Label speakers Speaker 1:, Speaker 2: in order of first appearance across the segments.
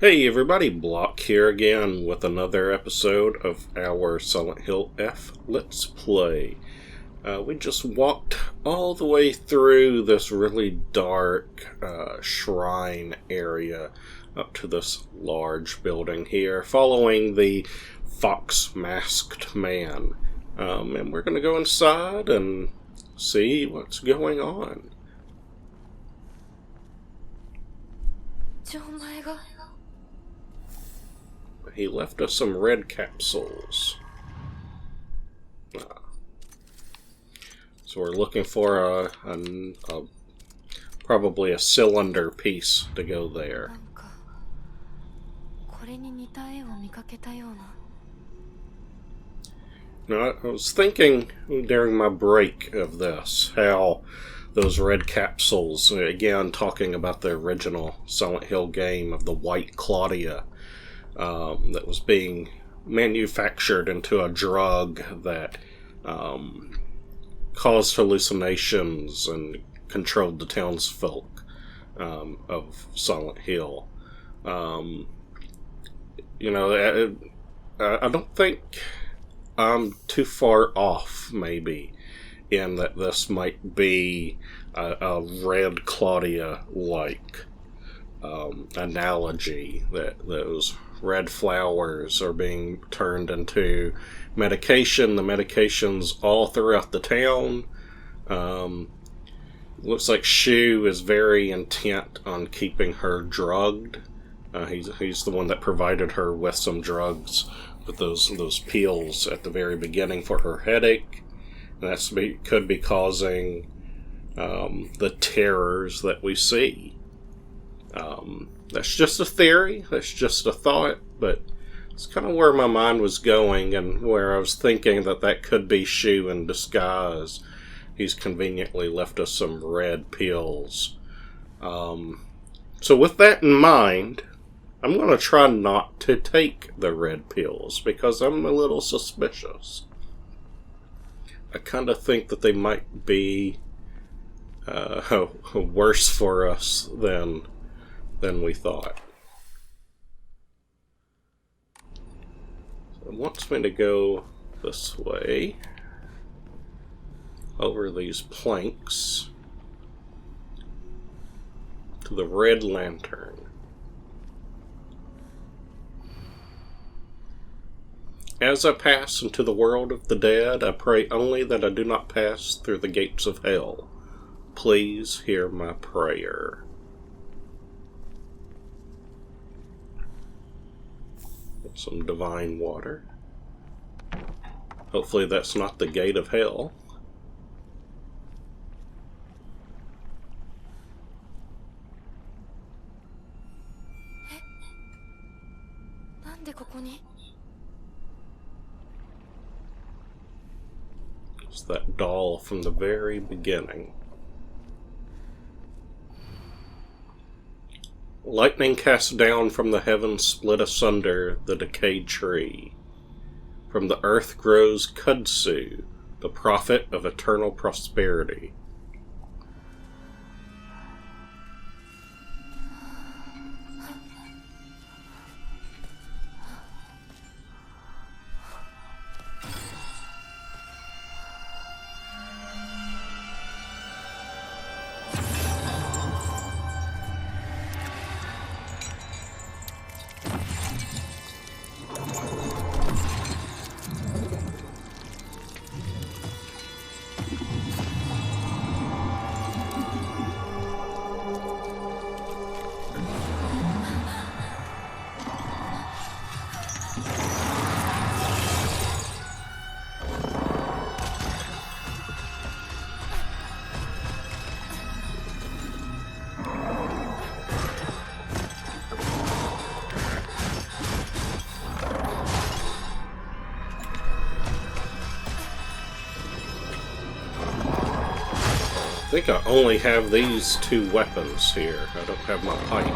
Speaker 1: Hey everybody, Block here again with another episode of our Silent Hill F Let's Play. We just walked all the way through this really dark shrine area up to this large building here, following the fox-masked man. And we're going to go inside and see what's going on. He left us some red capsules. So we're looking for probably a cylinder piece to go there. Now, I was thinking during my break of this how those red capsules, again talking about the original Silent Hill game of the White Claudia, that was being manufactured into a drug that caused hallucinations and controlled the townsfolk of Silent Hill. I don't think I'm too far off, maybe, in that this might be a red Claudia-like analogy, that those red flowers are being turned into medication. The medication's all throughout the town. Looks like Shu is very intent on keeping her drugged. He's the one that provided her with some drugs, with those pills at the very beginning for her headache. And that could be causing the terrors that we see. That's just a theory, that's just a thought, but it's kind of where my mind was going, and where I was thinking that could be Shu in disguise. He's conveniently left us some red pills. So with that in mind, I'm going to try not to take the red pills, because I'm a little suspicious. I kind of think that they might be worse for us than we thought. So it wants me to go this way, over these planks, to the Red Lantern. As I pass into the world of the dead, I pray only that I do not pass through the gates of hell. Please hear my prayer. Some divine water. Hopefully that's not the gate of hell. It's that doll from the very beginning. Lightning cast down from the heavens split asunder the decayed tree. From the earth grows kudzu, the prophet of eternal prosperity. I think I only have these two weapons here. I don't have my pipe.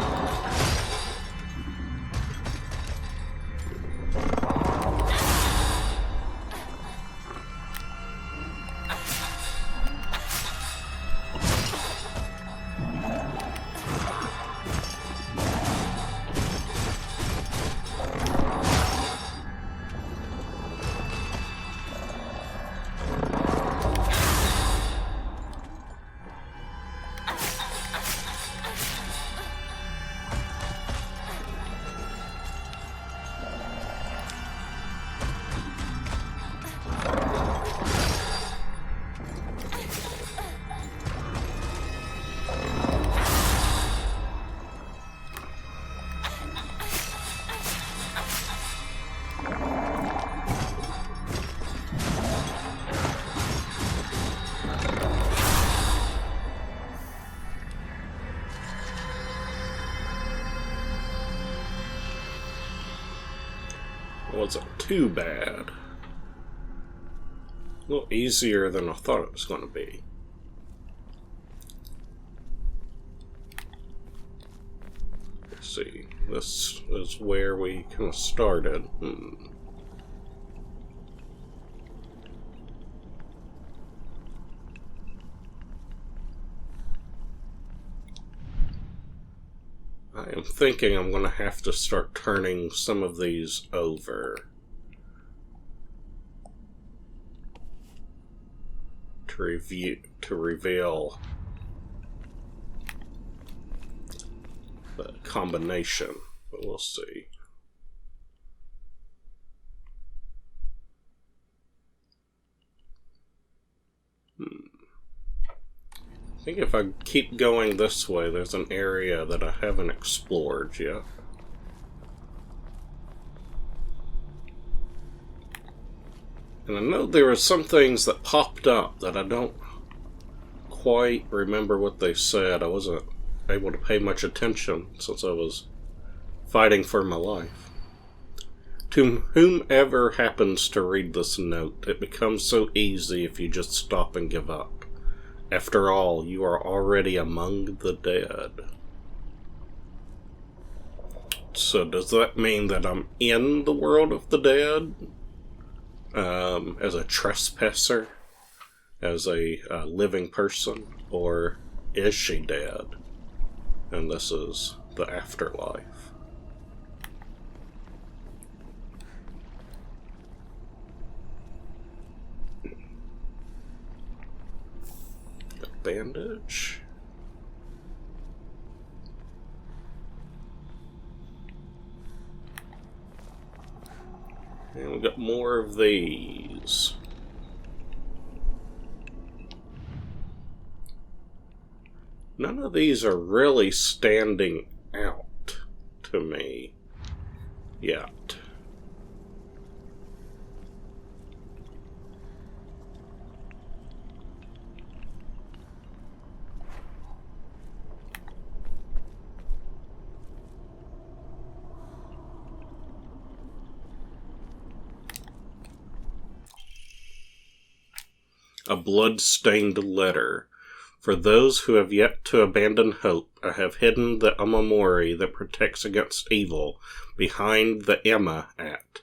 Speaker 1: It wasn't too bad. A little easier than I thought it was going to be. Let's see. This is where we kind of started. I am thinking I'm going to have to start turning some of these over. To reveal the combination, but we'll see. I think if I keep going this way, there's an area that I haven't explored yet. And I know there were some things that popped up that I don't quite remember what they said. I wasn't able to pay much attention since I was fighting for my life. To whomever happens to read this note, it becomes so easy if you just stop and give up. After all, you are already among the dead. So does that mean that I'm in the world of the dead? As a trespasser? As a living person? Or is she dead? And this is the afterlife. A bandage? And we got more of these. None of these are really standing out to me yet. A blood-stained letter. For those who have yet to abandon hope, I have hidden the Amamori that protects against evil behind the Emma at.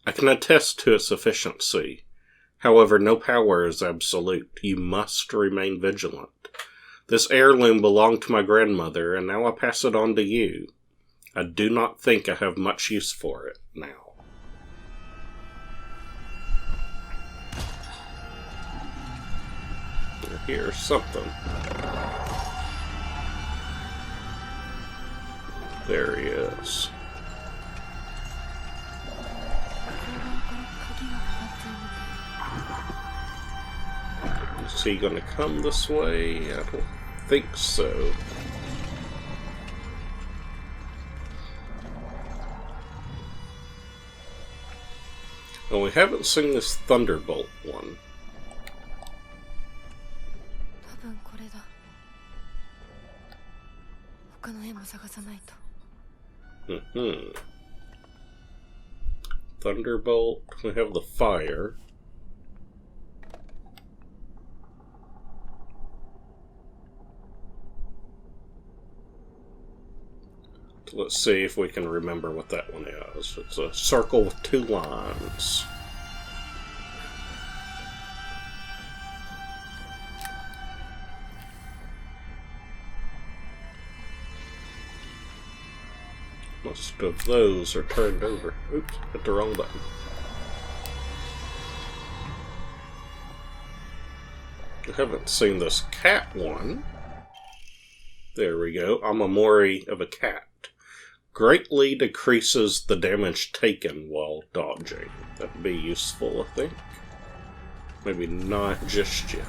Speaker 1: I can attest to its efficiency. However, no power is absolute. You must remain vigilant. This heirloom belonged to my grandmother, and now I pass it on to you. I do not think I have much use for it now. Here's something. There he is. Is he gonna come this way? I don't think so. Well, we haven't seen this Thunderbolt one. Thunderbolt, we have the fire. So let's see if we can remember what that one is. It's a circle with two lines. Most of those are turned over. Oops, hit the wrong button. I haven't seen this cat one. There we go. Amamori of a cat. Greatly decreases the damage taken while dodging. That'd be useful, I think. Maybe not just yet.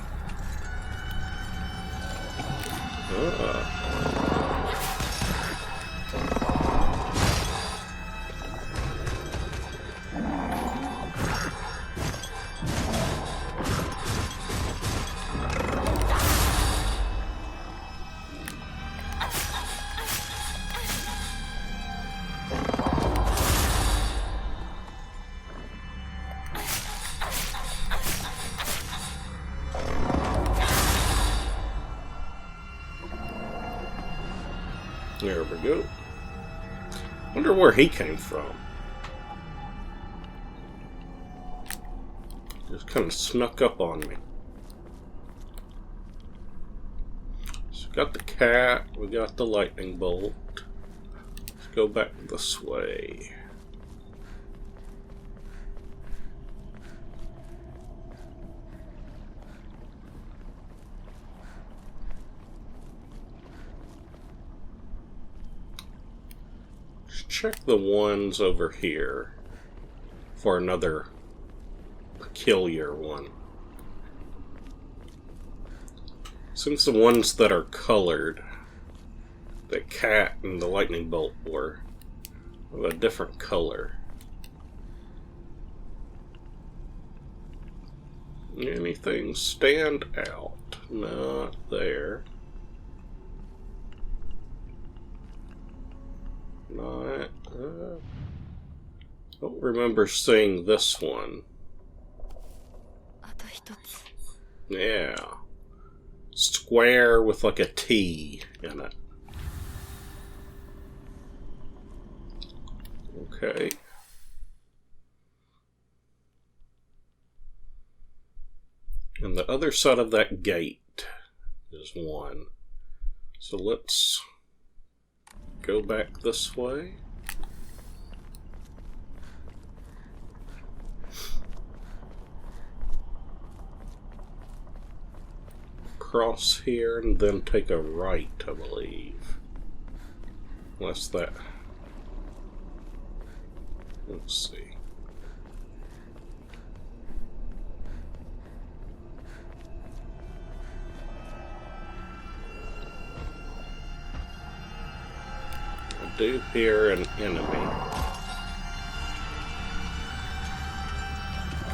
Speaker 1: There we go. Wonder where he came from. Just kind of snuck up on me. So we got the cat, we got the lightning bolt. Let's go back this way. Check the ones over here for another peculiar one. Since the ones that are colored, the cat and the lightning bolt were of a different color. Anything stand out? Not there. Not, don't remember seeing this one. Yeah. Square with like a T in it. Okay. And the other side of that gate is one. So let's go back this way. Cross here and then take a right, I believe. Unless that... Let's see. I do hear an enemy.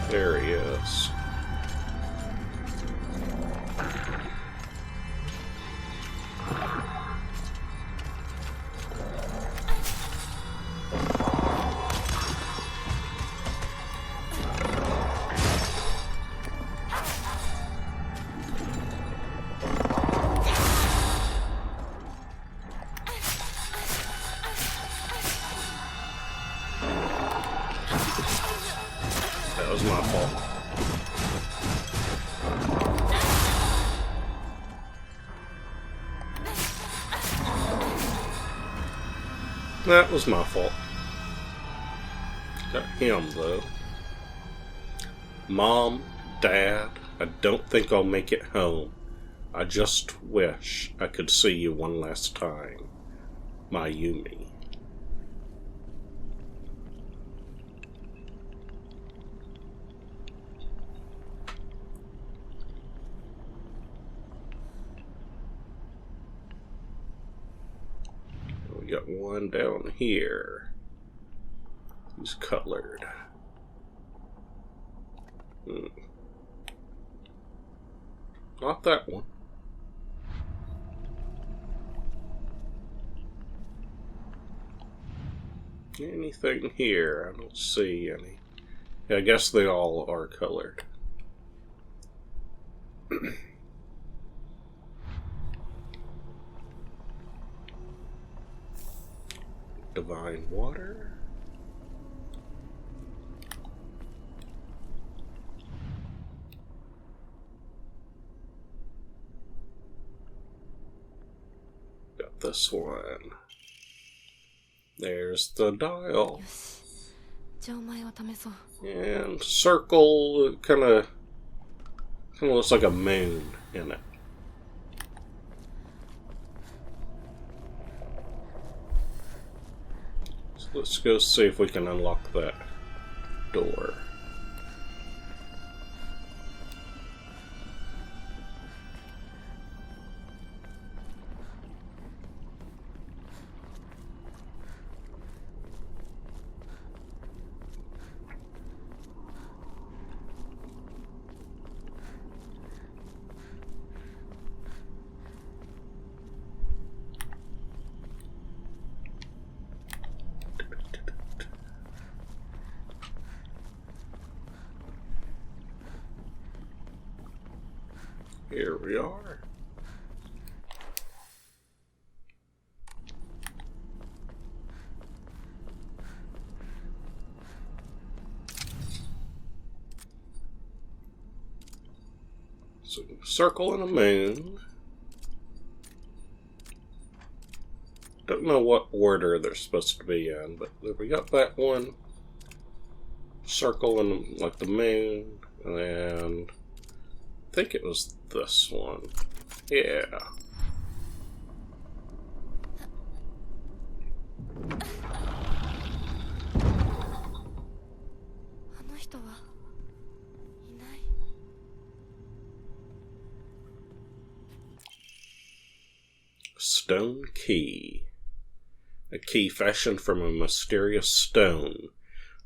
Speaker 1: There he is. That was my fault. That was my fault. Got him, though. Mom, Dad, I don't think I'll make it home. I just wish I could see you one last time. Mayumi. We got one down here. He's colored. Not that one. Anything here? I don't see any. Yeah, I guess they all are colored. Divine water. Got this one. There's the dial. And circle kind of looks like a moon in it. So let's go see if we can unlock that door. Here we are. So, circle and a moon. Don't know what order they're supposed to be in, but we got that one. Circle and like the moon, and I think it was this one. Yeah. Stone key. A key fashioned from a mysterious stone.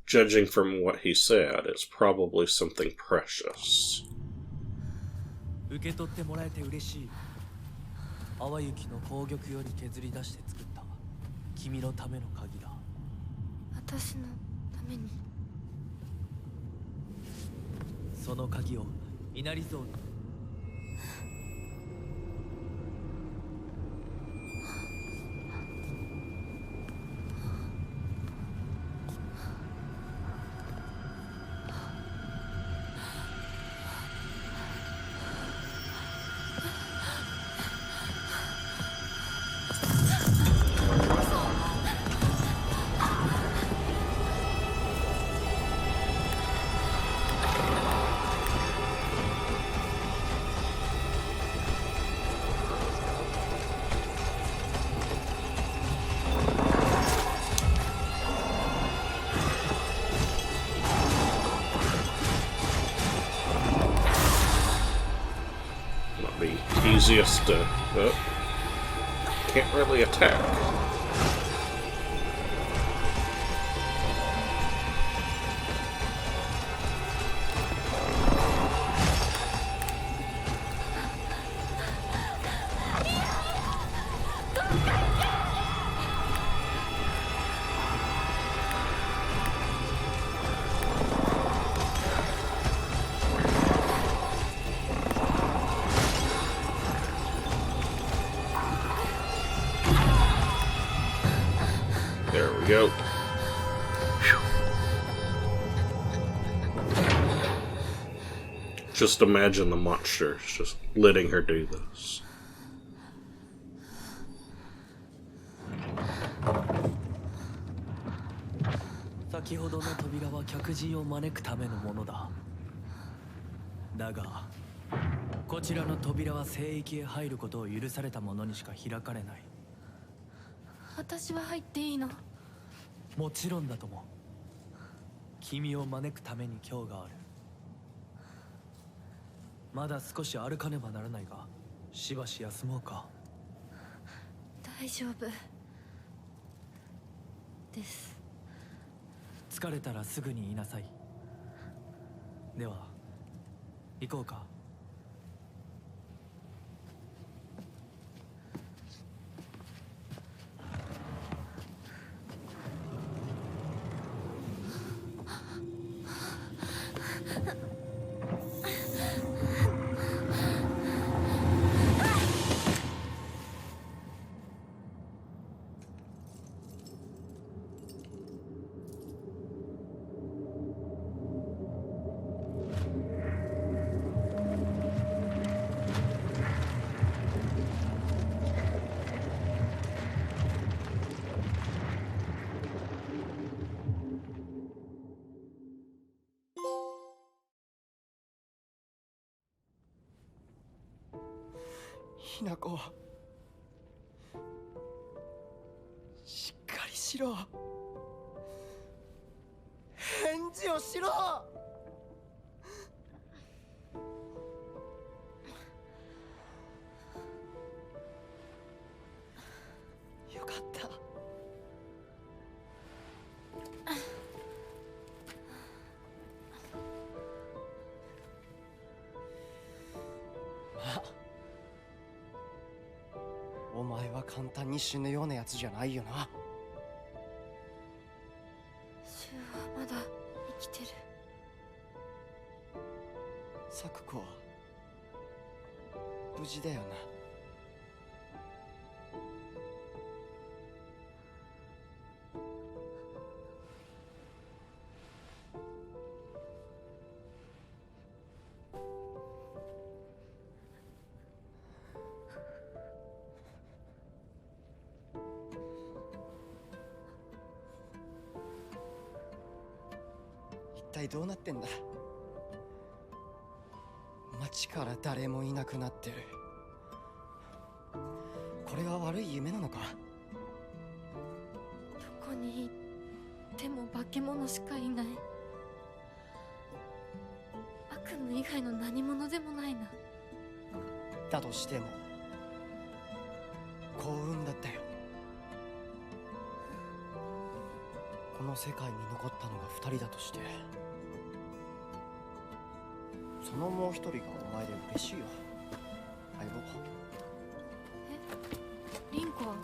Speaker 1: Judging from what he said, it's probably something precious.
Speaker 2: 受け取ってもらえて嬉しい。淡雪の紅玉より削り出して作った君のための鍵だ。
Speaker 3: 私のために。
Speaker 2: その鍵を稲荷像に。
Speaker 1: Easiest to... can't really attack. There we go. Whew. Just imagine the monsters just letting her do this.
Speaker 2: 先ほどの扉は客人を招くためのものだ。だが、こちらの扉は聖域へ入ることを許された者にしか開かれない。
Speaker 3: 私は入っていいの？
Speaker 2: もちろんだとも。君を招くために今日がある。まだ少し歩かねばならないが、しばし休もうか。
Speaker 3: 大丈夫です。
Speaker 2: 疲れたらすぐに言いなさい。では行こうか。
Speaker 4: Hinako、しっかりしろ。返事をしろ。よかった。お前は簡単に死ぬようなやつじゃないよな。
Speaker 3: シュウはまだ生きてる。
Speaker 4: サクコは無事だよな。体どうなってんだ。街から誰もいなくなってる。これは悪い夢なのか。
Speaker 3: どこに行っても化け物しかいない。悪夢以外の何者でもないな。
Speaker 4: だとしても幸運だったよ。この世界に残ったのが2人だとして、そのもう1人がお前で嬉しいよ、相棒。
Speaker 3: リンコは？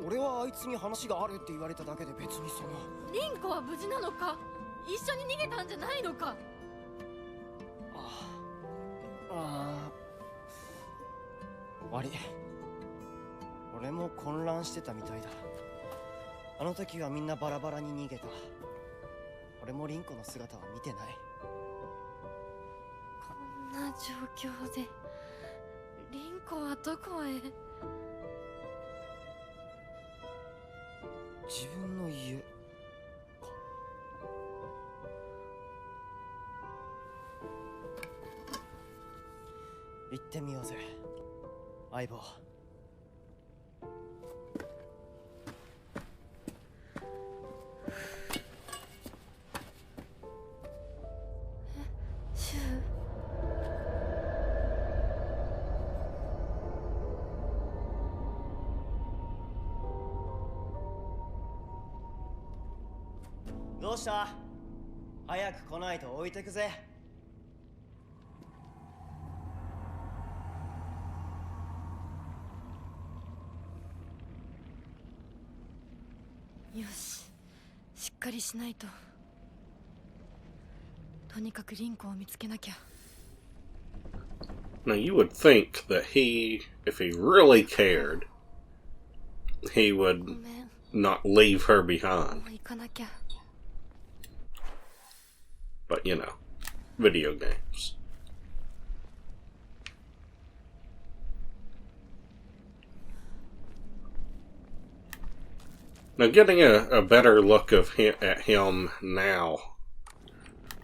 Speaker 4: 俺はあいつに話があるって言われただけで別にその。
Speaker 3: リンコは無事なのか？一緒に逃げたんじゃないのか？
Speaker 4: 悪い。俺も混乱してたみたいだ。あの時はみんなバラバラに逃げた。俺もリンコの姿は見てない。
Speaker 3: こんな状況でリンコはどこへ？
Speaker 4: 自分の家か。行ってみようぜ、相棒。
Speaker 3: シュウ。
Speaker 4: どうした？早く来ないと置いてくぜ。
Speaker 3: よし、しっかりしないと。とにかくリンコを見つけなきゃ。
Speaker 1: Now, you would think that he, if he really cared, he
Speaker 3: ご
Speaker 1: would
Speaker 3: めん、
Speaker 1: not leave her
Speaker 3: も
Speaker 1: behind.
Speaker 3: う行かなきゃ。
Speaker 1: But, you know, video games. Now, getting a better look at him now,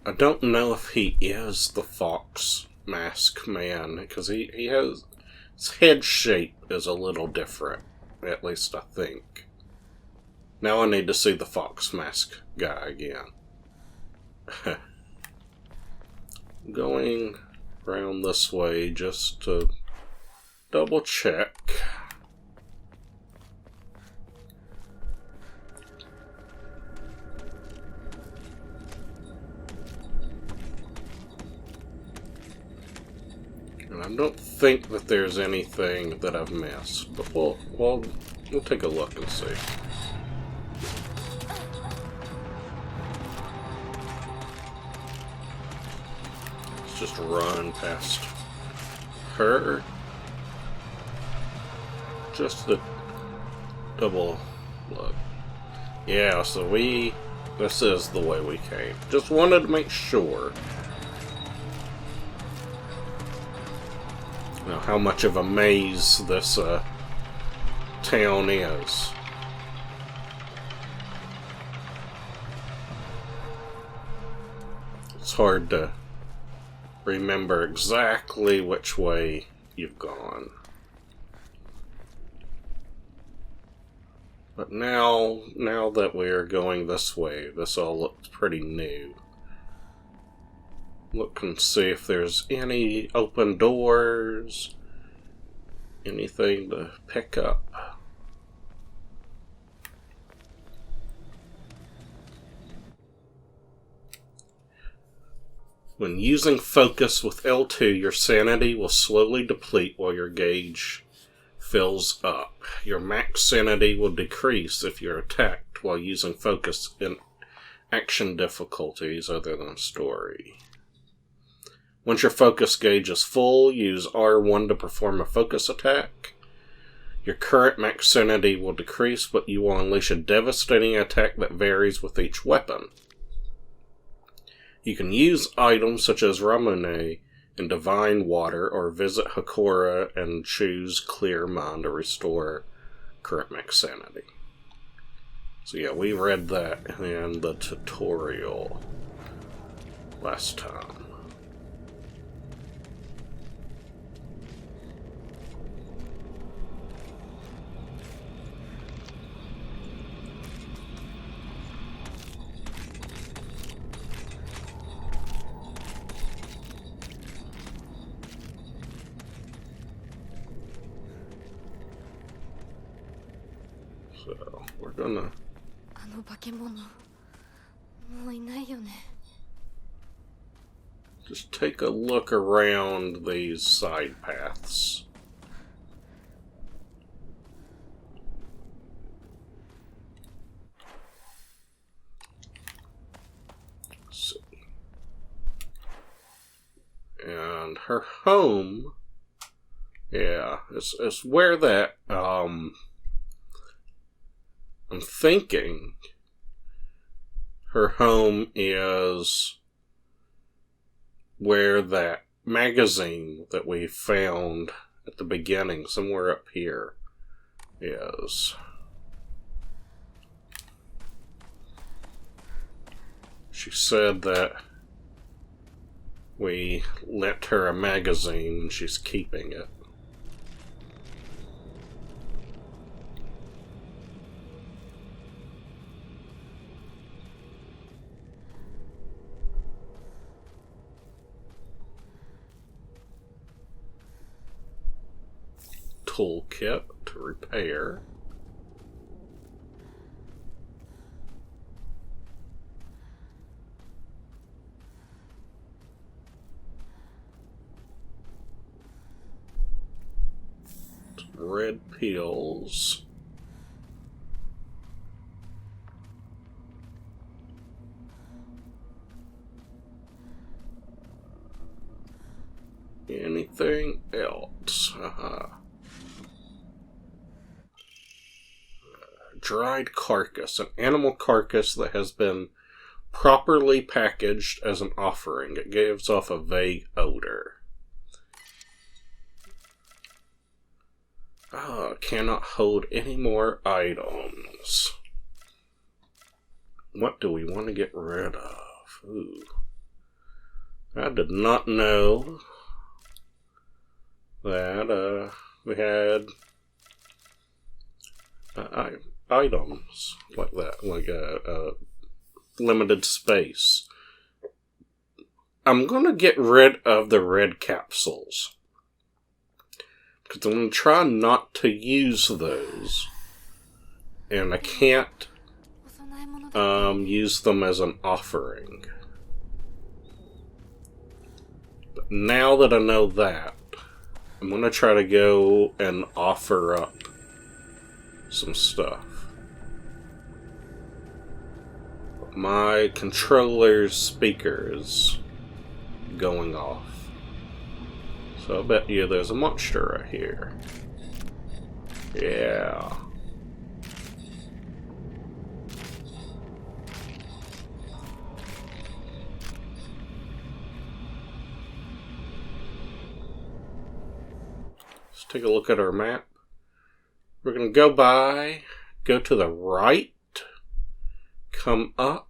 Speaker 1: I don't know if he is the Fox Mask Man, because he has... his head shape is a little different, at least I think. Now I need to see the Fox Mask guy again. Going around this way just to double check. And I don't think that there's anything that I've missed, but we'll take a look and see. Let's just run past her. Just the double look. Yeah, so this is the way we came. Just wanted to make sure. Now, how much of a maze this town is. It's hard to remember exactly which way you've gone. But now that we're going this way, this all looks pretty new. Look and see if there's any open doors, anything to pick up. When using focus with L2, your sanity will slowly deplete while your gauge fills up. Your max sanity will decrease if you're attacked while using focus in action difficulties other than story. Once your focus gauge is full, use R1 to perform a focus attack. Your current max sanity will decrease, but you will unleash a devastating attack that varies with each weapon. You can use items such as Ramune and Divine Water, or visit Hakora and choose Clear Mind to restore current max sanity. So yeah, we read that in the tutorial last time. So, we're gonna...
Speaker 3: あの化け物もういないよね。
Speaker 1: just take a look around these side paths. Let's see. And her home, yeah, it's where that, I'm thinking her home is where that magazine that we found at the beginning, somewhere up here, is. She said that we lent her a magazine and she's keeping it. Toolkit to repair. Some red pills. Anything else? Dried carcass, an animal carcass that has been properly packaged as an offering. It gives off a vague odor. Cannot hold any more items. What do we want to get rid of? Ooh. I did not know that we had items like that, like a limited space. I'm gonna get rid of the red capsules because I'm gonna try not to use those, and I can't use them as an offering. But now that I know that, I'm gonna try to go and offer up some stuff. My controller's speaker's going off. So I bet you there's a monster right here. Yeah. Let's take a look at our map. We're going to go to the right, come up,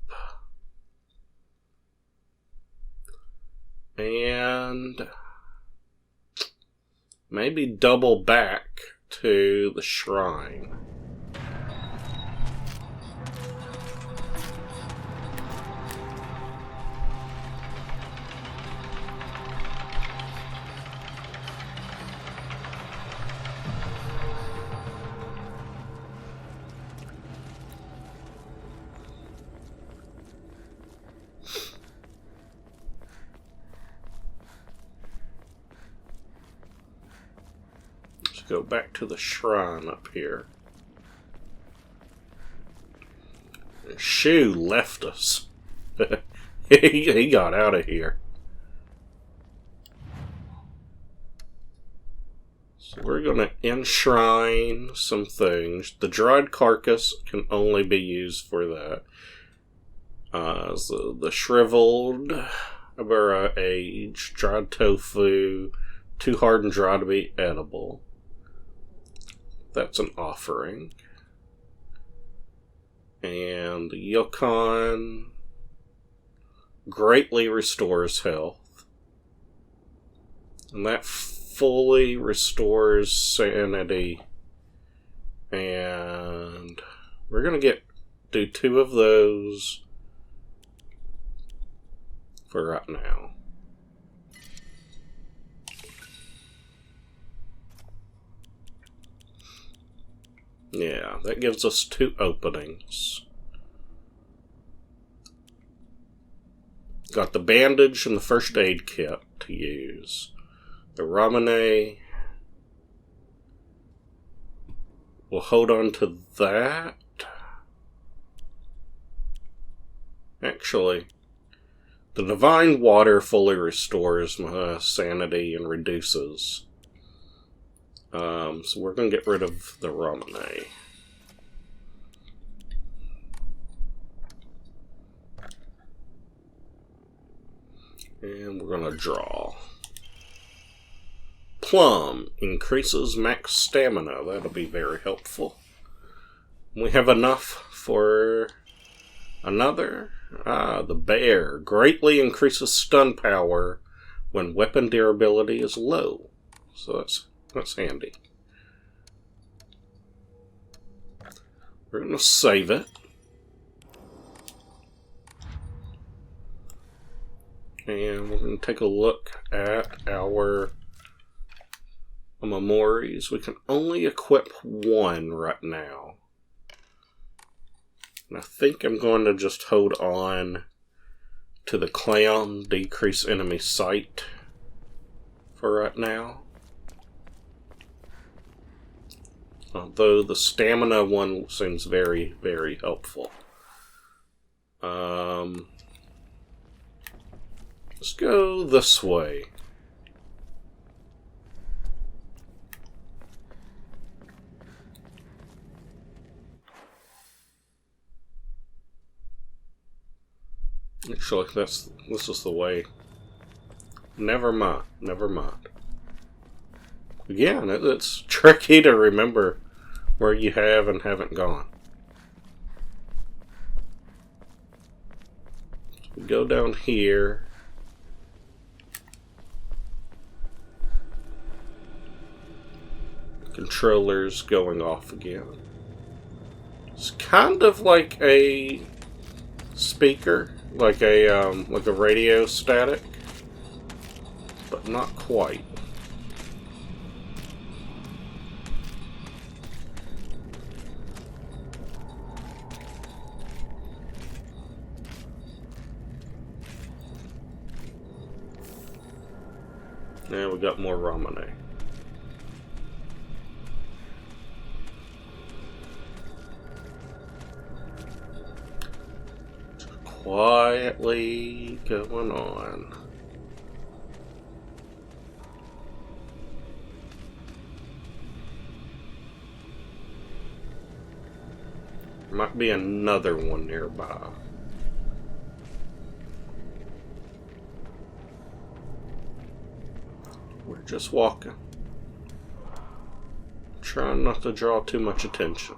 Speaker 1: and maybe double back to the shrine. Go back to the shrine up here. Shu left us. he got out of here. So we're going to enshrine some things. The dried carcass can only be used for that. So the shriveled Abura age, dried tofu, too hard and dry to be edible. That's an offering. And the Yukon greatly restores health. And that fully restores sanity. And we're going to do 2 of those for right now. Yeah, that gives us 2 openings. Got the bandage and the first aid kit to use. The Ramune. We'll hold on to that. Actually, the Divine Water fully restores my sanity and reduces. So we're going to get rid of the Ramune. And we're going to draw. Plum increases max stamina. That'll be very helpful. We have enough for another. The bear greatly increases stun power when weapon durability is low. So that's handy. We're going to save it. And we're going to take a look at our memories. We can only equip 1 right now. And I think I'm going to just hold on to the clown, decrease enemy sight for right now. Although the stamina one seems very, very helpful. Let's go this way. Actually, this is the way. Never mind. Again, it's tricky to remember where you have and haven't gone. So we go down here. Controller's going off again. It's kind of like a speaker, like a radio static, but not quite. Now we got more Ramune. Quietly going on. Might be another one nearby. We're just walking. Trying not to draw too much attention.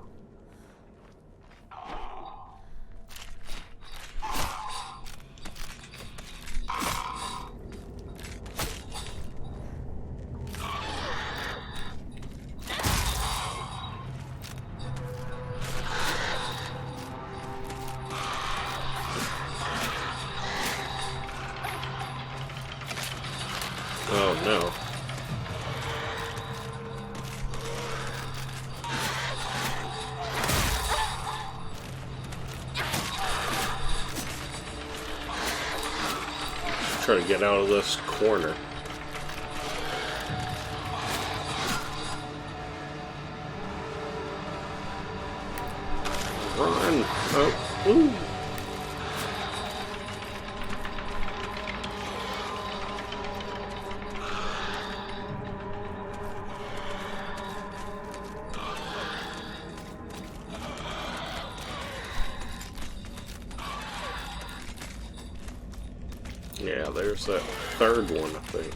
Speaker 1: Oh no. Try to get out of this corner. Run! Oh, ooh. Yeah, there's that third one, I think.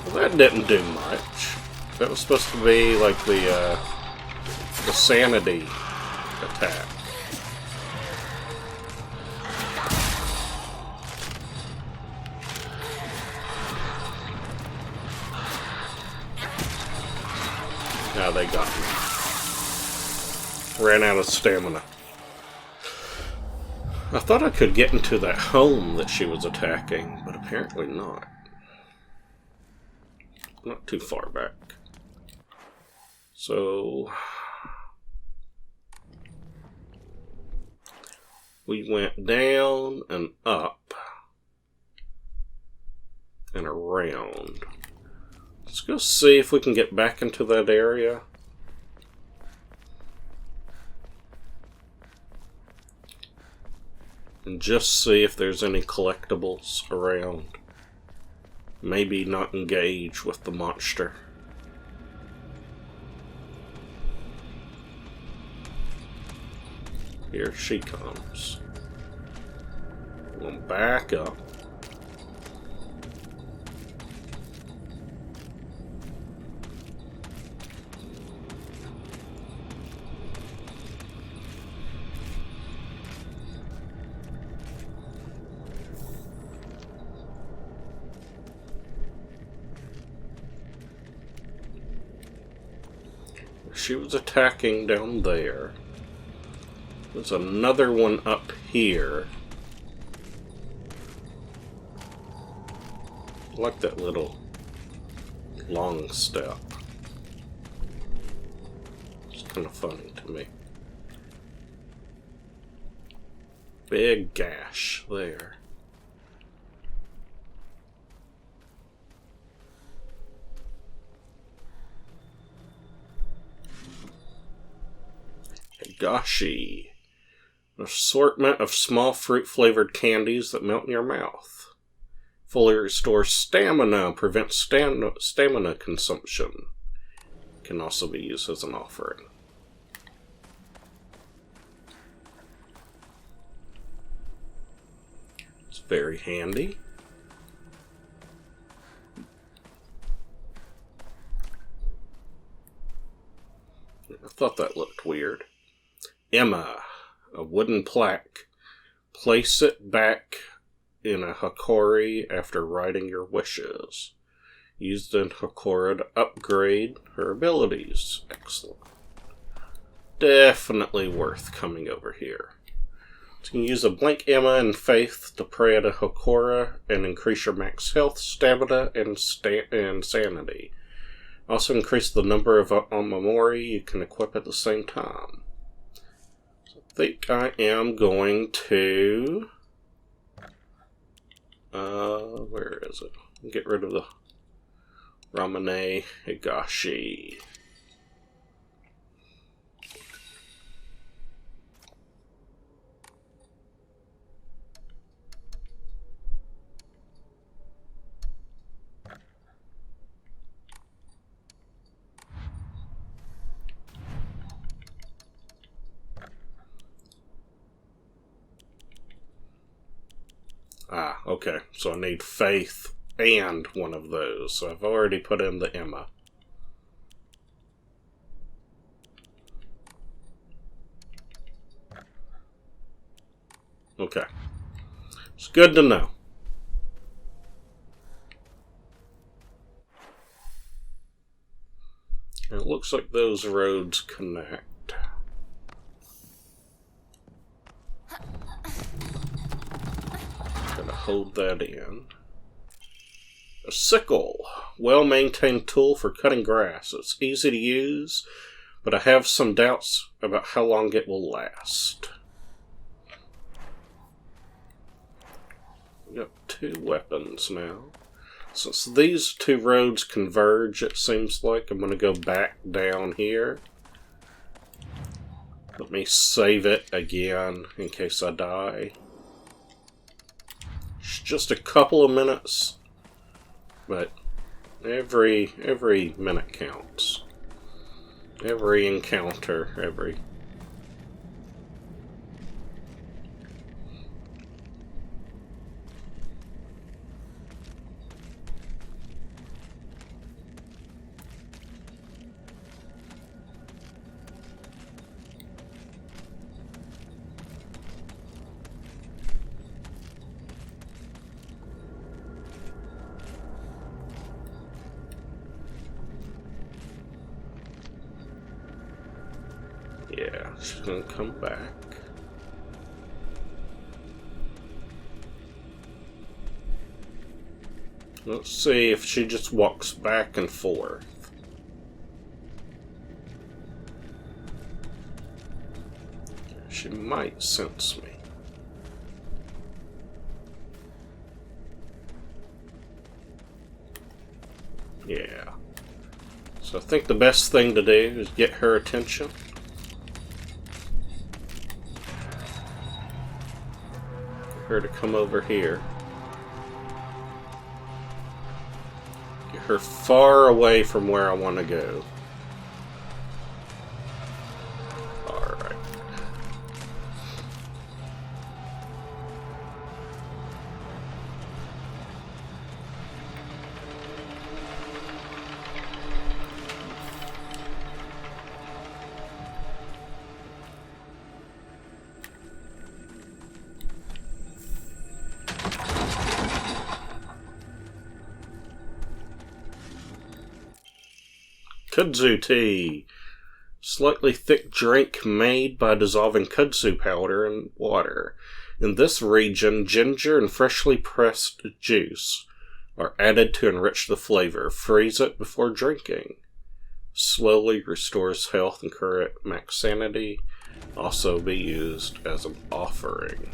Speaker 1: Well, that didn't do much. That was supposed to be like the sanity attack. Now they got me. Ran out of stamina. I thought I could get into that home that she was attacking, but apparently not. Not too far back. So we went down and up and around. Let's go see if we can get back into that area. And just see if there's any collectibles around. Maybe not engage with the monster. Here she comes. We'll back up. She was attacking down there. There's another one up here. I like that little long step. It's kind of funny to me. Big gash there. Gashi. An assortment of small fruit-flavored candies that melt in your mouth. Fully restores stamina, prevents stamina consumption. Can also be used as an offering. It's very handy. I thought that looked weird. Emma, a wooden plaque. Place it back in a Hikori after writing your wishes. Use the Hikora to upgrade her abilities. Excellent. Definitely worth coming over here. So you can use a blank Emma and Faith to pray at a Hikora and increase your max health, stamina, and sanity. Also increase the number of Omamori you can equip at the same time. I think I am going to... where is it? Get rid of the Ramune Higashi. Ah, okay. So I need Faith and one of those. So I've already put in the Emma. Okay. It's good to know. And it looks like those roads connect. Hold that in. A sickle. Well-maintained tool for cutting grass. It's easy to use, but I have some doubts about how long it will last. We got two weapons now. Since these two roads converge, it seems like I'm going to go back down here. Let me save it again in case I die. Just a couple of minutes, but every minute counts. Every encounter, every... Yeah, she's gonna come back. Let's see if she just walks back and forth. She might sense me. Yeah. So I think the best thing to do is get her attention. Get her to come over here. Get her far away from where I want to go. Alright. Kudzu tea. Slightly thick drink made by dissolving kudzu powder in water. In this region, ginger and freshly pressed juice are added to enrich the flavor. Freeze it before drinking. Slowly restores health and current max sanity. Also be used as an offering.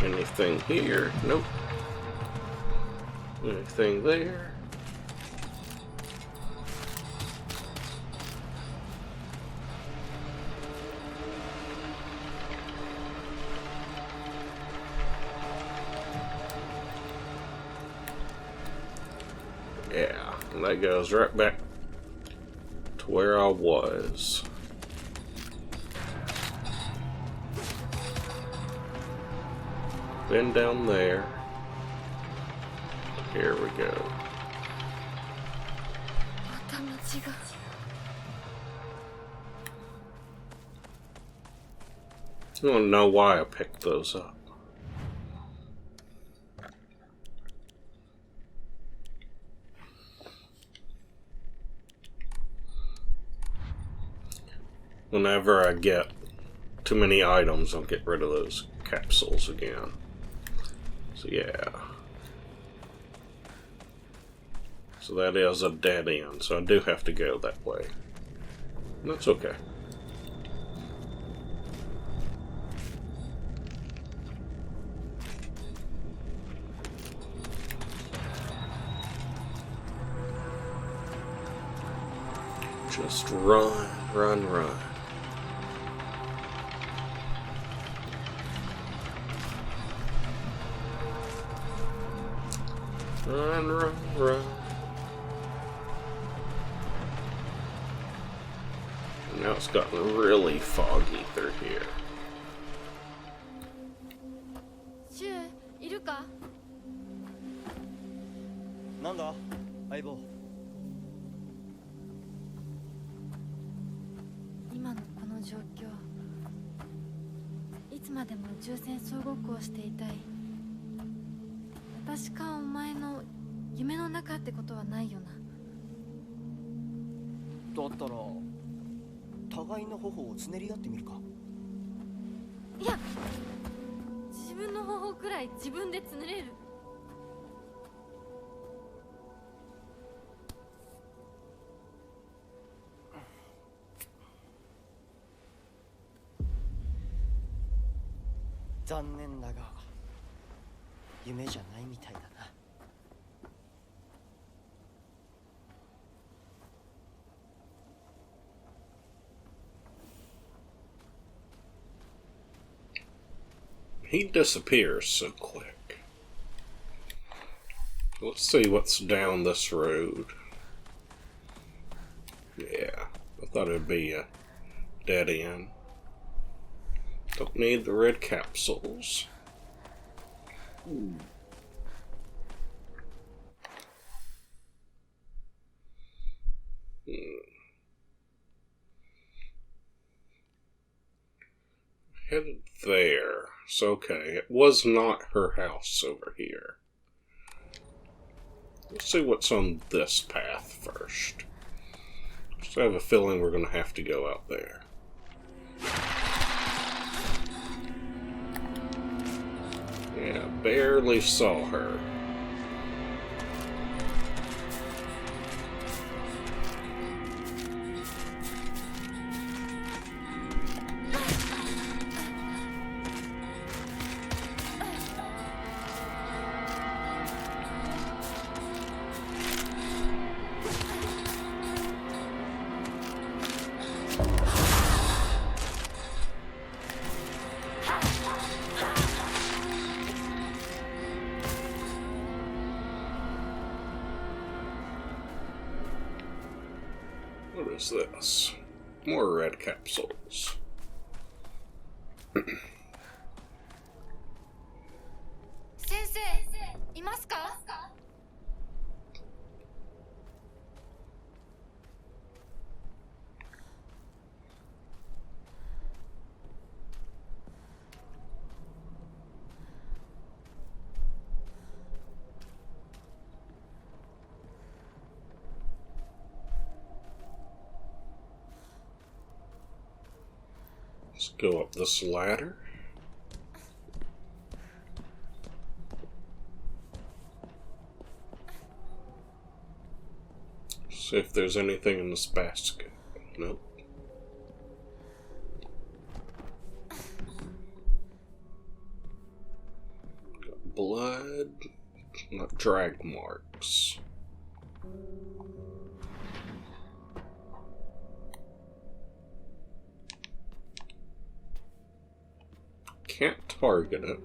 Speaker 1: Anything here? Nope. Anything there? Yeah, and that goes right back to where I was. Then down there. Here we go.
Speaker 3: また道が
Speaker 1: I don't know why I picked those up. Whenever I get too many items, I'll get rid of those capsules again. So yeah. So that is a dead end, so I do have to go that way. That's okay. Just run, run, run. Run, run, run. And now it's gotten really foggy through here.
Speaker 3: シュウいるか
Speaker 4: なんだ相棒。
Speaker 3: 今のこの状況いつまでも宇宙船総合校をしていたい私かお前の夢の中ってことはないよな
Speaker 4: だったら互いの頬をつねり合ってみるか。
Speaker 3: いや自分の方法くらい自分でつねれる
Speaker 4: 残念だが夢じゃないみたいだな。
Speaker 1: He disappears so quick. Let's see what's down this road. Yeah, I thought it'd be a dead end. Don't need the red capsules. Ooh. headed there. So, okay, it was not her house over here. Let's see what's on this path first. So I have a feeling we're going to have to go out there. Yeah, barely saw her. What is this? More red capsules.
Speaker 3: 先生いますか？Let's
Speaker 1: go up this ladder. See if there's anything in this basket. Nope. Got blood, not drag marks. Can't target it.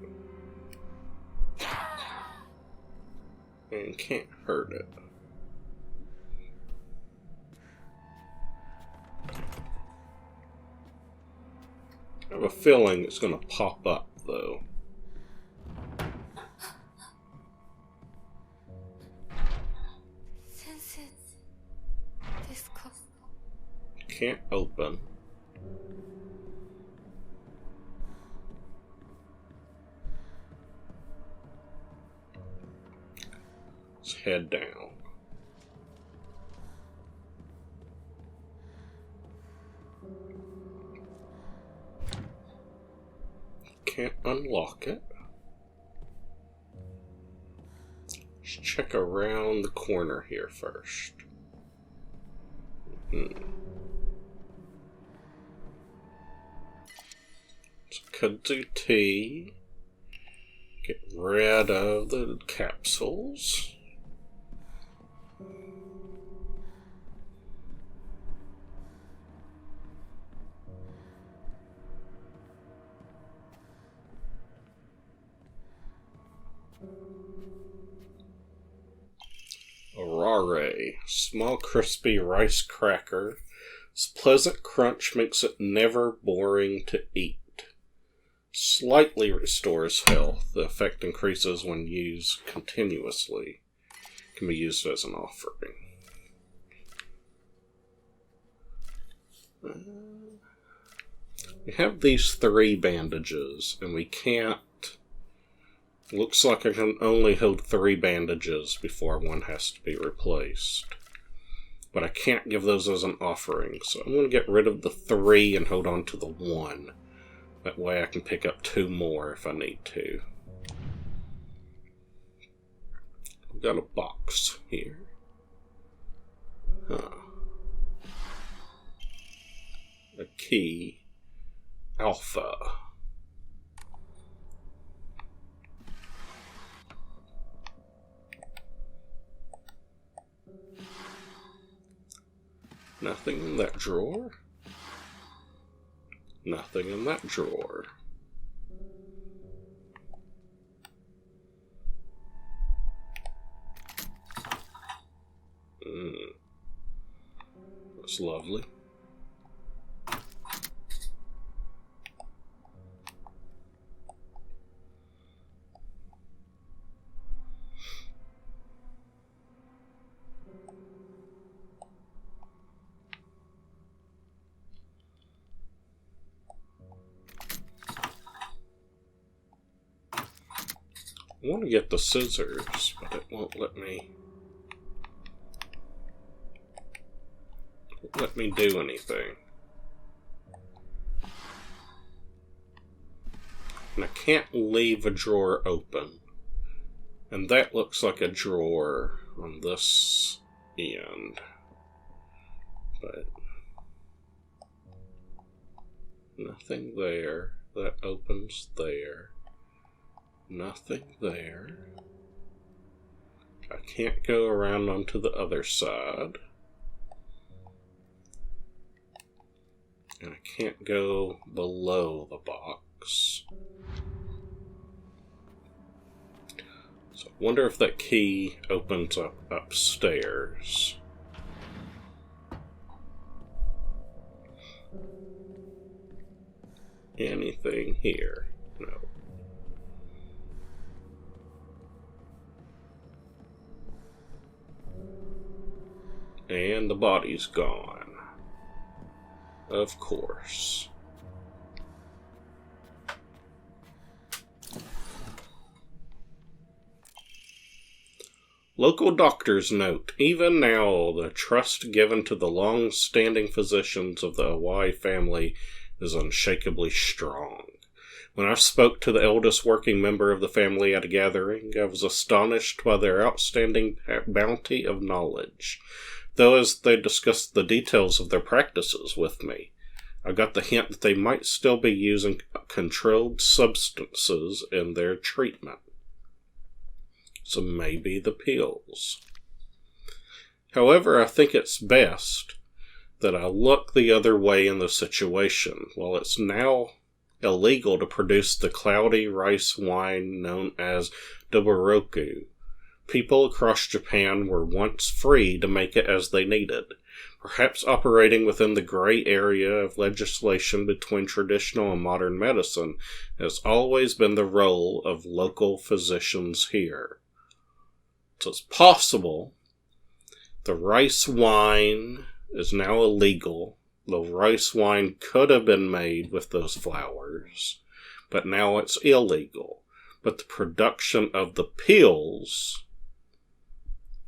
Speaker 1: And can't hurt it. I have a feeling it's going to pop up, though. Can't open. Let's head down. Can't unlock it. Let's check around the corner here first. So could do tea. Get rid of the capsules. Arare, small crispy rice cracker. Its pleasant crunch makes it never boring to eat. Slightly restores health. The effect increases when used continuously. Can be used as an offering. We have these 3 bandages, and we can't. Looks like I can only hold 3 bandages before one has to be replaced. But I can't give those as an offering, so I'm going to get rid of the 3 and hold on to the 1. That way I can pick up 2 more if I need to. We've got a box here. Huh. A key. Alpha. Nothing in that drawer. Nothing in that drawer. That's lovely. want to get the scissors, but it won't let me do anything. And I can't leave a drawer open. And that looks like a drawer on this end. But nothing there. That opens there. Nothing there. I can't go around onto the other side. And I can't go below the box. So I wonder if that key opens up upstairs. Anything here? No. And the body's gone. Of course. Local doctors note, even now, the trust given to the long-standing physicians of the Awai family is unshakably strong. When I spoke to the eldest working member of the family at a gathering, I was astonished by their outstanding bounty of knowledge. Though as they discussed the details of their practices with me, I got the hint that they might still be using controlled substances in their treatment. So maybe the pills. However, I think it's best that I look the other way in the situation. While it's now illegal to produce the cloudy rice wine known as Doboroku, people across Japan were once free to make it as they needed, perhaps operating within the gray area of legislation between traditional and modern medicine has always been the role of local physicians here. So it's possible the rice wine is now illegal. The rice wine could have been made with those flowers, but now it's illegal. But the production of the pills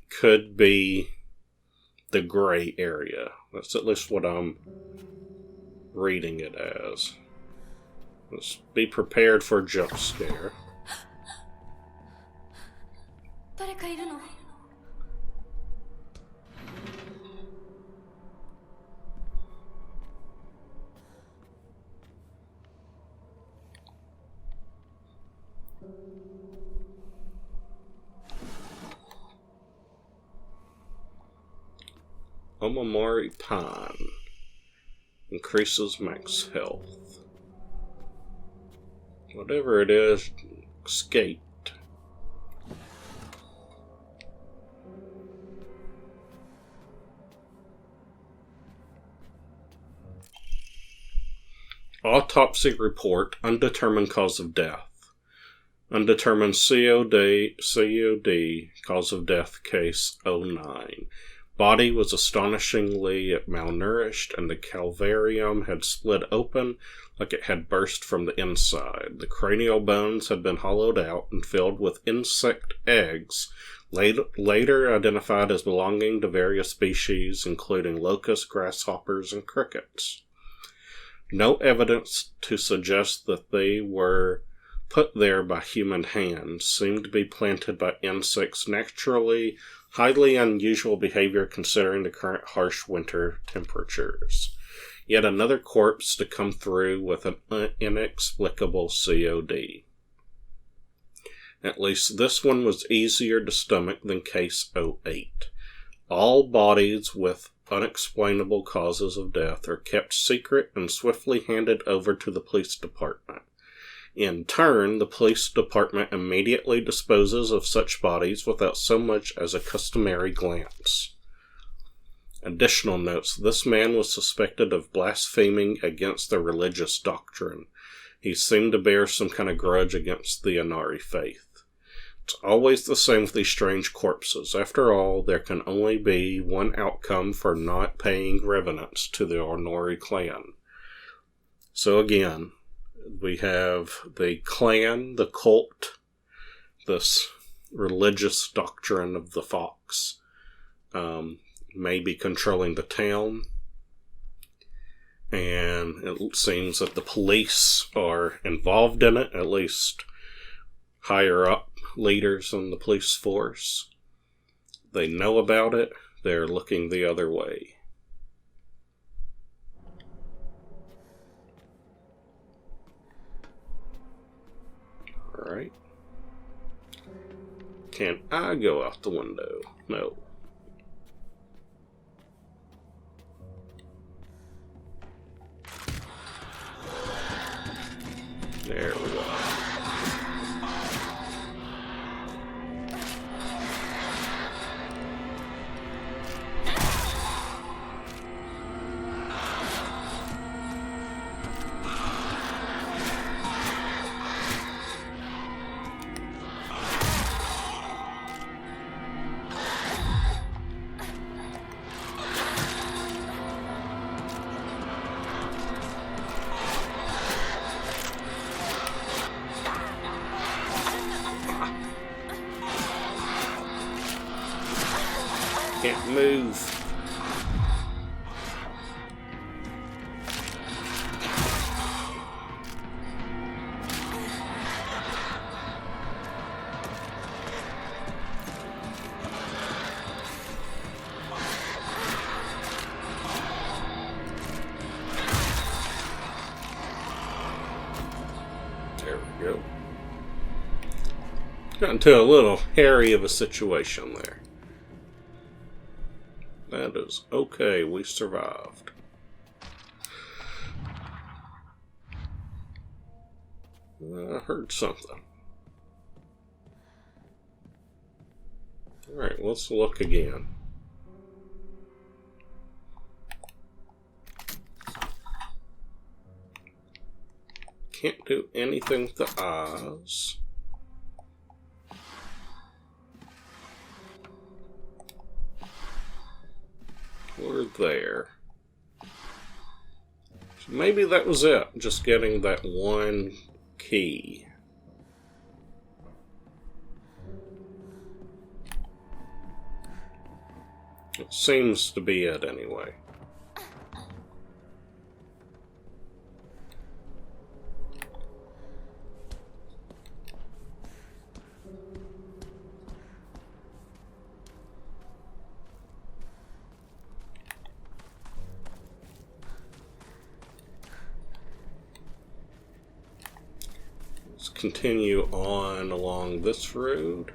Speaker 1: could be the gray area. That's at least what I'm reading it as. Let's be prepared for a jump scare.
Speaker 3: 誰かいるの？
Speaker 1: Omamori Pan increases max health. Whatever it is, escaped. Autopsy report, undetermined cause of death. Undetermined COD, cause of death, case 09. Body was astonishingly malnourished, and the calvarium had split open like it had burst from the inside. The cranial bones had been hollowed out and filled with insect eggs, later identified as belonging to various species, including locusts, grasshoppers, and crickets. No evidence to suggest that they were put there by human hands. Seemed to be planted by insects naturally. Highly unusual behavior considering the current harsh winter temperatures. Yet another corpse to come through with an inexplicable COD. At least this one was easier to stomach than case 08. All bodies with unexplainable causes of death are kept secret and swiftly handed over to the police department. In turn, the police department immediately disposes of such bodies without so much as a customary glance. Additional notes: this man was suspected of blaspheming against the religious doctrine. He seemed to bear some kind of grudge against the Inari faith. It's always the same with these strange corpses. After all, there can only be one outcome for not paying reverence to the Inari clan. So again, we have the clan, the cult, this religious doctrine of the fox may be controlling the town. And it seems that the police are involved in it, at least higher up leaders in the police force. They know about it. They're looking the other way. Alright. Can I go out the window? No. There we go. Can't move. There we go. Got into a little hairy of a situation there. That is okay, we survived. I heard something. Alright, let's look again. Can't do anything with the eyes. We're there. So maybe that was it. Just getting that one key. It seems to be it anyway. Continue on along this road.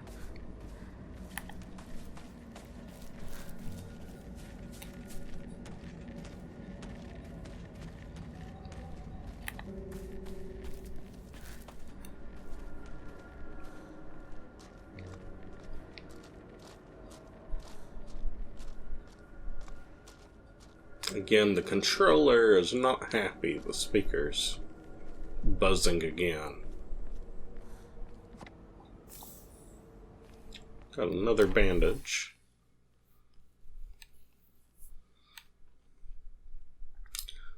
Speaker 1: Again, the controller is not happy. The speaker's buzzing again. Got another bandage.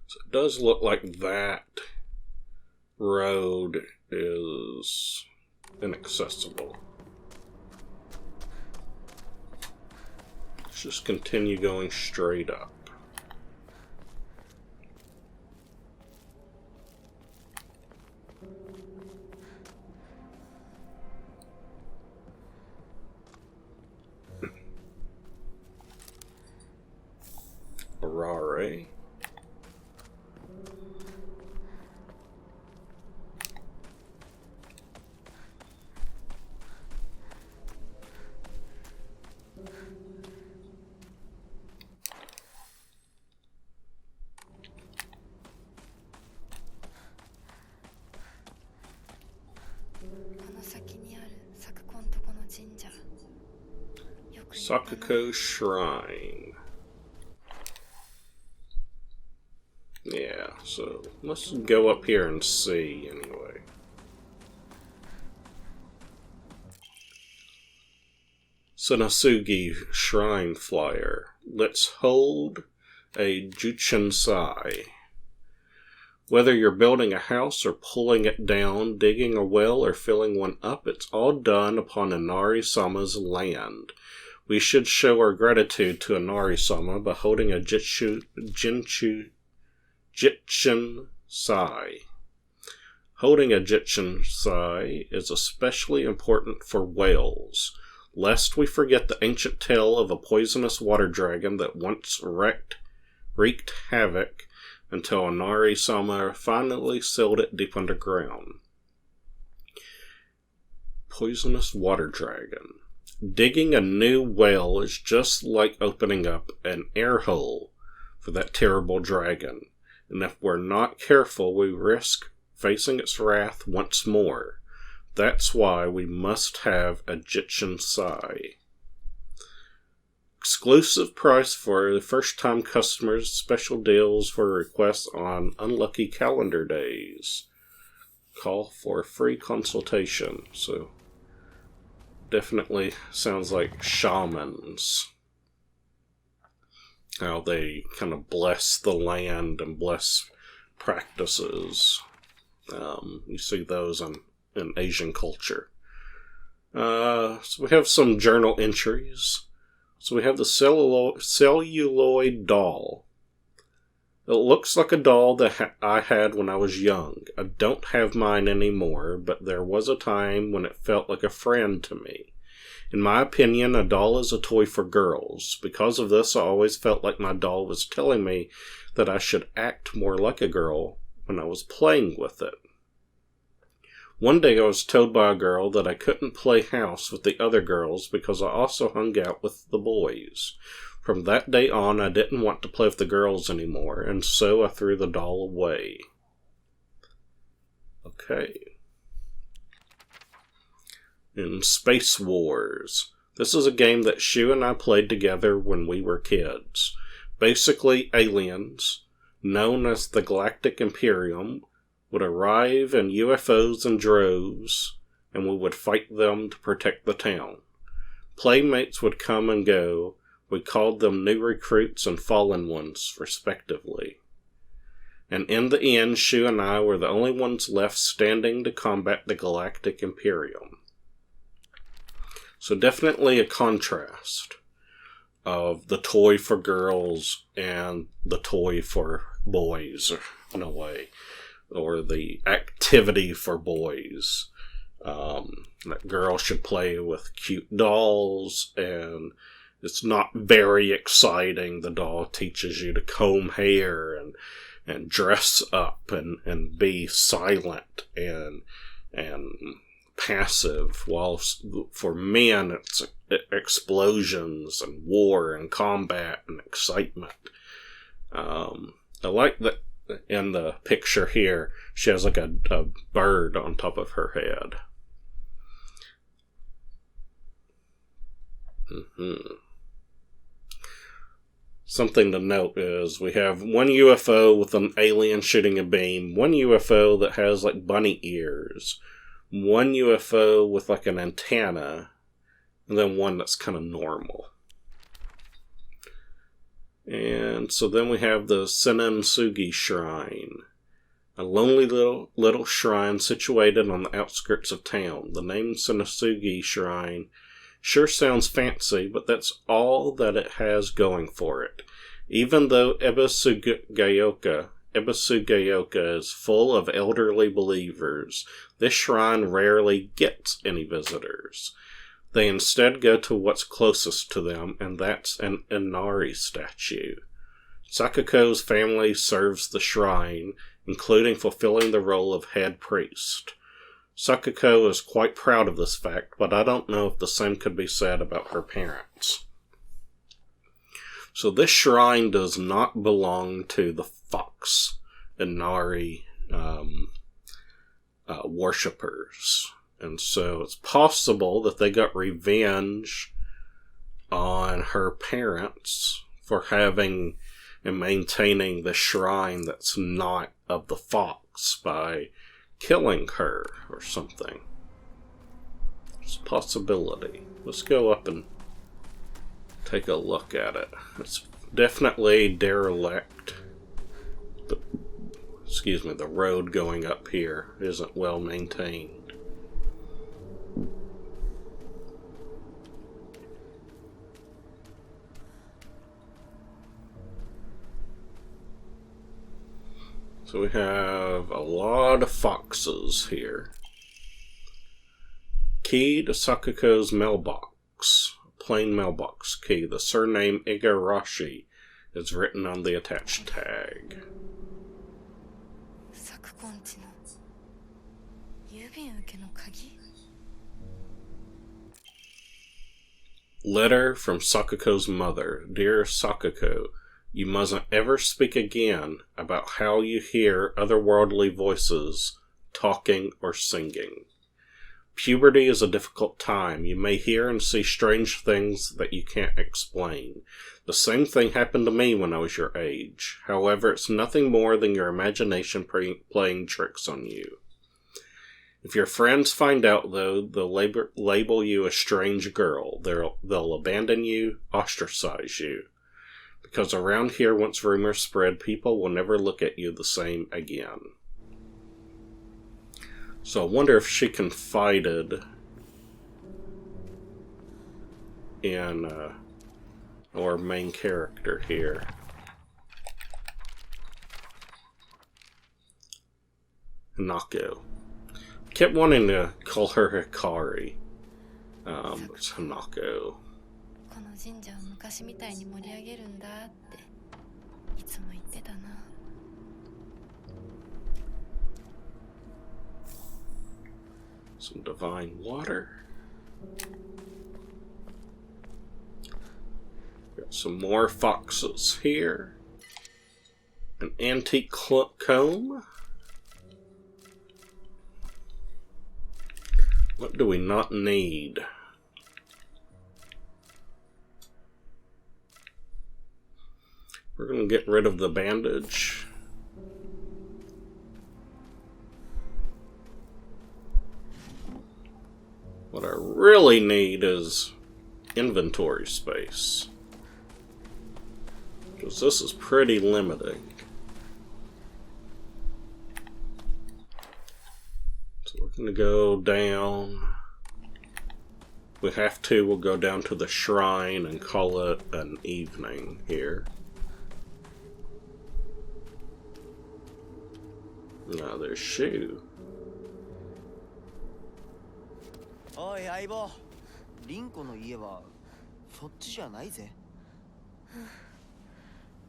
Speaker 1: So it does look like that road is inaccessible. Let's just continue going straight up. Arare. Sakuko Shrine. Yeah, so let's go up here and see anyway. Sanasugi Shrine Flyer. Let's hold a Juchinsai. Whether you're building a house or pulling it down, digging a well or filling one up, it's all done upon Inari-sama's land. We should show our gratitude to Inari-sama by holding a Jitsun Sai. Holding a Jitsun Sai is especially important for whales, lest we forget the ancient tale of a poisonous water dragon that once wreaked havoc until Inari-sama finally sealed it deep underground. Poisonous water dragon. Digging a new well is just like opening up an air hole for that terrible dragon, and if we're not careful, we risk facing its wrath once more. That's why we must have a Jitsun Sai. Exclusive price for the first-time customers, special deals for requests on unlucky calendar days. Call for a free consultation. So, definitely sounds like shamans. How they kind of bless the land and bless practices. You see those in Asian culture. So we have some journal entries. So we have the celluloid doll. It looks like a doll that I had when I was young. I don't have mine anymore, but there was a time when it felt like a friend to me. In my opinion, a doll is a toy for girls. Because of this, I always felt like my doll was telling me that I should act more like a girl when I was playing with it. One day I was told by a girl that I couldn't play house with the other girls because I also hung out with the boys. From that day on, I didn't want to play with the girls anymore, and so I threw the doll away. Okay. In Space Wars. This is a game that Shu and I played together when we were kids. Basically, aliens, known as the Galactic Imperium, would arrive in UFOs in droves, and we would fight them to protect the town. Playmates would come and go. We called them new recruits and fallen ones, respectively. And in the end, Shu and I were the only ones left standing to combat the Galactic Imperium. So definitely a contrast of the toy for girls and the toy for boys, in a way. Or the activity for boys. That girls should play with cute dolls, and it's not very exciting. The doll teaches you to comb hair and dress up and be silent and passive, while for men it's explosions and war and combat and excitement. I like that. In the picture here, she has like a bird on top of her head. Something to note is we have one UFO with an alien shooting a beam, one UFO that has like bunny ears, one UFO with like an antenna, and then one that's kind of normal. And so then we have the Senensugi Shrine, a lonely little shrine situated on the outskirts of town. The name Senensugi Shrine sure sounds fancy, but that's all that it has going for it. Even though Ebisugaoka is full of elderly believers, this shrine rarely gets any visitors. They instead go to what's closest to them, and that's an Inari statue. Sakako's family serves the shrine, including fulfilling the role of head priest. Sakako is quite proud of this fact, but I don't know if the same could be said about her parents. So this shrine does not belong to the Fox Inari worshippers. And so it's possible that they got revenge on her parents for having and maintaining the shrine that's not of the Fox by killing her or something. It's a possibility. Let's go up and take a look at it. It's definitely derelict. But excuse me, the road going up here isn't well maintained. So we have a lot of foxes here. Key to Sakuko's mailbox. Plain mailbox key. The surname Igarashi is written on the attached tag. Letter from Sakuko's mother. Dear Sakuko, you mustn't ever speak again about how you hear otherworldly voices talking or singing. Puberty is a difficult time. You may hear and see strange things that you can't explain. The same thing happened to me when I was your age. However, it's nothing more than your imagination playing tricks on you. If your friends find out, though, they'll label you a strange girl. They'll abandon you, ostracize you. Because around here, once rumors spread, people will never look at you the same again. So I wonder if she confided in our main character here. Hinako. Kept wanting to call her Hikari. It's Hinako. Some divine water. Got some more foxes here. An antique comb. What do we not need? We're going to get rid of the bandage. What I really need is inventory space. Because this is pretty limiting. So we're going to go down. If we have to, we'll go down to the shrine and call it an evening here. Now there's Shu.
Speaker 4: おい相棒、リンコの家はそっちじゃないぜ。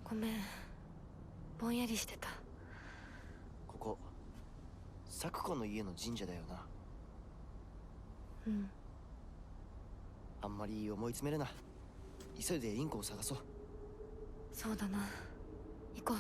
Speaker 3: ごめん、ぼんやりしてた。
Speaker 4: ここ、サクコの家の神社だよな。
Speaker 3: うん。
Speaker 4: あんまり思い詰めるな。急いでリンコを探そう。
Speaker 3: そうだな。行こう。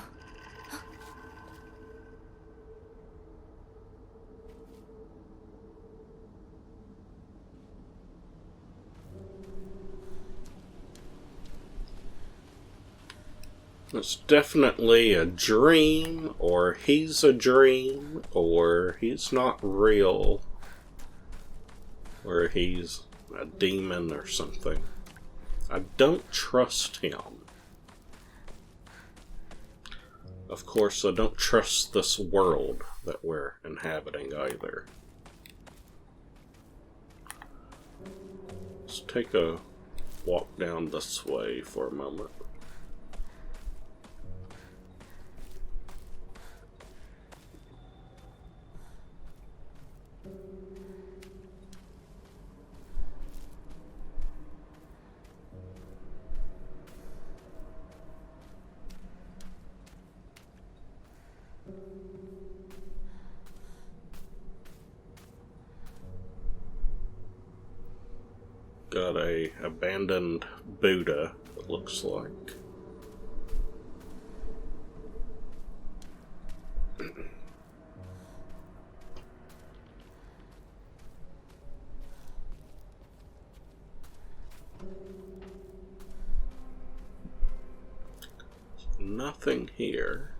Speaker 1: It's definitely a dream, or he's a dream, or he's not real, or he's a demon or something. I don't trust him. Of course, I don't trust this world that we're inhabiting either. Let's take a walk down this way for a moment. Got a abandoned Buddha, it looks like. Nothing here.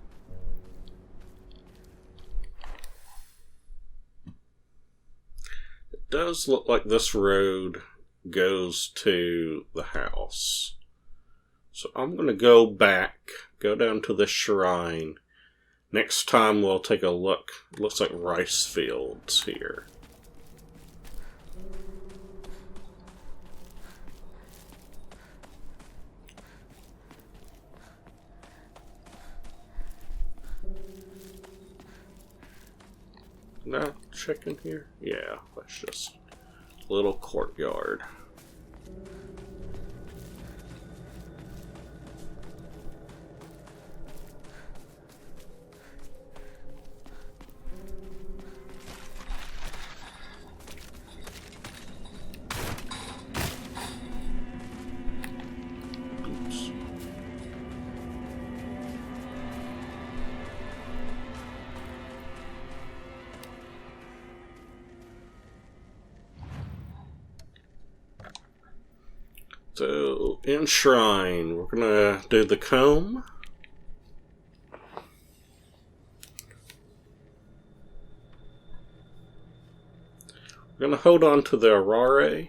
Speaker 1: It does look like this road goes to the house. So I'm going to go back, go down to the shrine, Next time we'll take a look. It looks like rice fields here. No, chicken here? Yeah, that's just a little courtyard. Oops. So, in Shrine, we're gonna do the comb. We're gonna hold on to the Arare.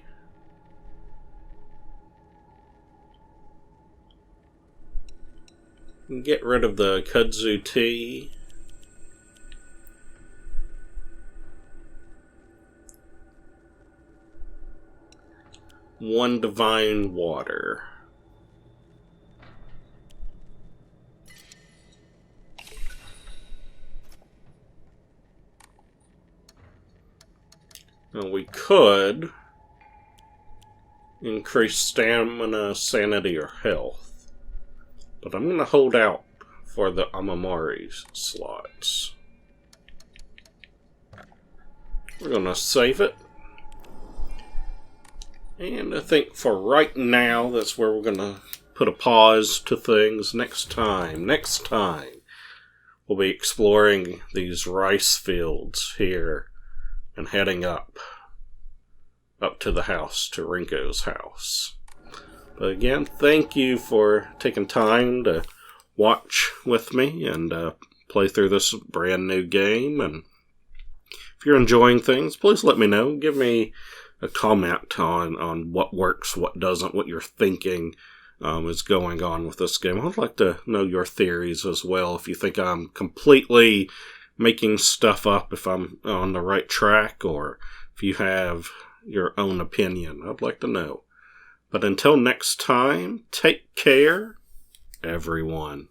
Speaker 1: And get rid of the kudzu tea. One divine water. Now we could increase stamina, sanity, or health, but I'm going to hold out for the Amamari slots. We're going to save it. And I think for right now, that's where we're going to put a pause to things. Next time, we'll be exploring these rice fields here and heading up to the house, to Rinko's house. But again, thank you for taking time to watch with me and play through this brand new game. And if you're enjoying things, please let me know. Give me a comment on what works, what doesn't, what you're thinking is going on with this game. I'd like to know your theories as well. If you think I'm completely making stuff up, if I'm on the right track, or if you have your own opinion, I'd like to know. But until next time, take care, everyone.